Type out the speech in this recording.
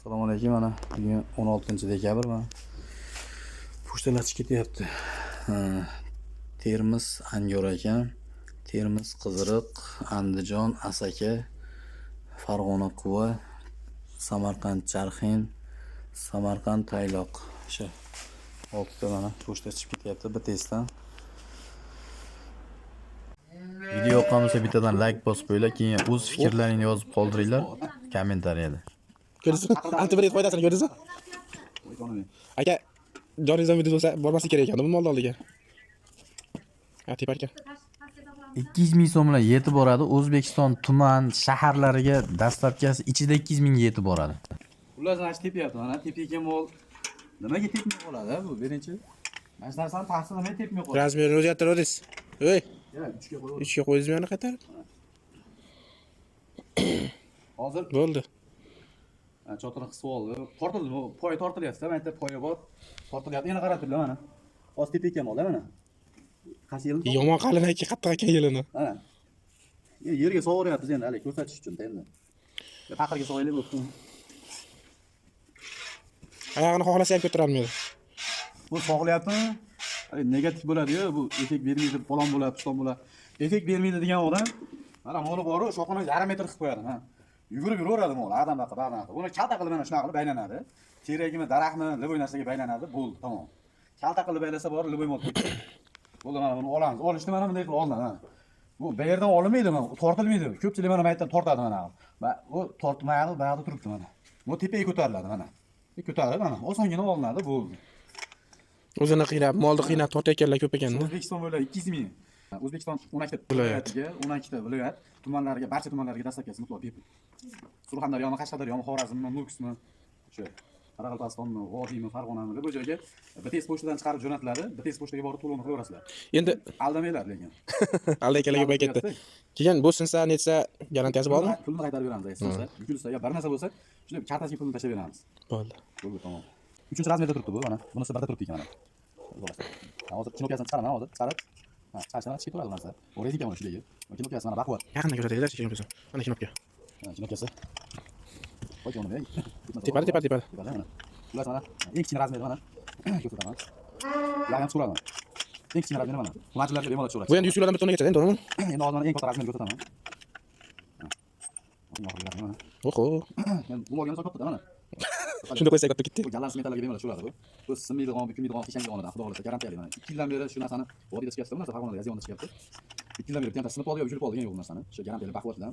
Assalomu alaykum. Mana bugun 16-dekabr mana pochtalar chiqib ketyapti. Termiz Angor ekan. Termiz Qiziriq, Andijon Asaka, Farg'ona Quva, Samarqand Charxin, Samarqand Tayloq. O'sha 6 ta mana pochta chiqib ketyapti bitesdan. Video yoqqan bo'lsa bittadan like bosib qo'yinglar, keyin o'z fikrlaringni yozib qoldiringlar kommentariyada. Ko'rdingizmi? Antivirus foydasini ko'rdingizmi? Aka, joningizdan video bo'lsa bormaslik kerak ekan, bu molni oldiga. Ha, teparka. 200 ming so'm bilan yetib boradi. O'zbekiston tuman shaharlariga dastlabkasi ichida 200 mingga yetib boradi. Ular sana tepyapti, mana tepgan mol nimaga tepmay qoladi bu birinchi? Mana shu narsani tasdiqlamay tepmay qoladi. Razmerini o'zgartirasiz. Ey, 3 ga qo'yib. 3 ga qo'ydingizmi yana qaytarib? Hozir Bo'ldi. cho'tini qisib oldi. Tortildi, poya tortilyapti, mana yerda poya bor. Tortilyapti. Yana qarab turlar mana. Hozir tepgan molda mana. Qancha yil? Yomon qalin aka, qattiq ekan yelini. Ha. Yerga sovuryapmiz endi, hali ko'rsatish uchun endi. Paqirga so'yilib o'tdi. Oyog'ini xohlasa ham ko'tara olmaydi. Bu sog'layaptimi? Negativ bo'ladi-yu, bu effekt bermaydi, falon bo'ladi, piston bo'ladi. Effekt bermaydi degan odam mana moli bor, shoxini yarim metr qilib qo'yadi, ha. Yugurib yuraveradi mol, odamlarga ba'zan. Buni kalta qilib mana shunaqa qilib baylanadi. Teragimi, daraxtmi, liboy narsaga baylanadi, bo'ldi, tamom. Kalta qilib baylasa bor, liboy mol ketadi. Bo'ldi, mana buni olamiz. Olishni mana bunday qilib olinadi, ha. Bu bu yerdan olinmaydi, mana tortilmaydi. Ko'pchilik mana bu yerdan tortadi mana. Bu tortmaydi, bayog'ida turibdi mana. Bu tepaga ko'tariladi mana. Ko'tariladi mana. Osongina olinadi, bo'ldi. O'zini qiynab, molni qiynab tortayotganlar ko'p ekan-da. O'zbekiston bo'ylab 200 ming. O'zbekiston 12 ta Viloyat. viloyatiga, 12 ta viloyat tumanlariga, barcha tumanlarga dastlabkasi mutlaq bepul. Surxondaryomi, Qashqadaryomi, Xorazmmi, Nukusmi, o'sha Qoraqalpog'istonmi, Vodiymi, Farg'onami, bu joyga BTS pochtadan chiqarib jo'natiladi. BTS pochtaga borib to'lovni qilaverasizlar. Endi Aldamanglar lekin. aldaykalaga ko'payib ketdi. Keyin bu sinsa, netsa garantiyasi bormi? Pulni qaytarib beramiz, aytsa. Bukilsa, yo bir narsa bo'lsa, shunday kartasiga pulni tashlab beramiz. Bo'ldi. Bo'ldi, tamom. 3-razmerda turibdi bu, mana. Bunisi birda turibdi ekan mana. Hozir kinopiyasini chiqaraman, hozir chiqarib. Ha, chiqarsa chiqib turadi narsa. O'raydi ekan mana shunday. Kinopiyasi mana baquvvat. Yaqindan ko'rsataylik, keyin bo'lsa. Mana kinopga. Kinopiyasi. Qo'y uni ey. Tepada. Mana. Ular mana eng kichkina razmeri mana. Ko'rsataman. Ularni chiqaraman. Eng kichkina razmeri mana. Xunachilarga bemalol chiqaradi. Bu endi 100 kilodan bir tonna kechadi, endi to'g'rimi? Endi hozir mana eng katta razmerni ko'rsataman. Mana. Oho. Men bu olgan katta mana. Shunda qo'ysak katta ketdi. Bu galans metallarga bemalol chiqaradi bu. Bu sinmaydigan, bukilmaydigan, kishangiz xudo xolasa garantiyali mana. 2 yildan beri shu narsani vodiyda chiqyapti, bu narsa Farg'onada Yaziyonda chiqyapti. 2 yildan beri bitta sinib qoldi yo bukilib qoldi degan yo'q bu narsani. Shu garantiyali baquvvatdan.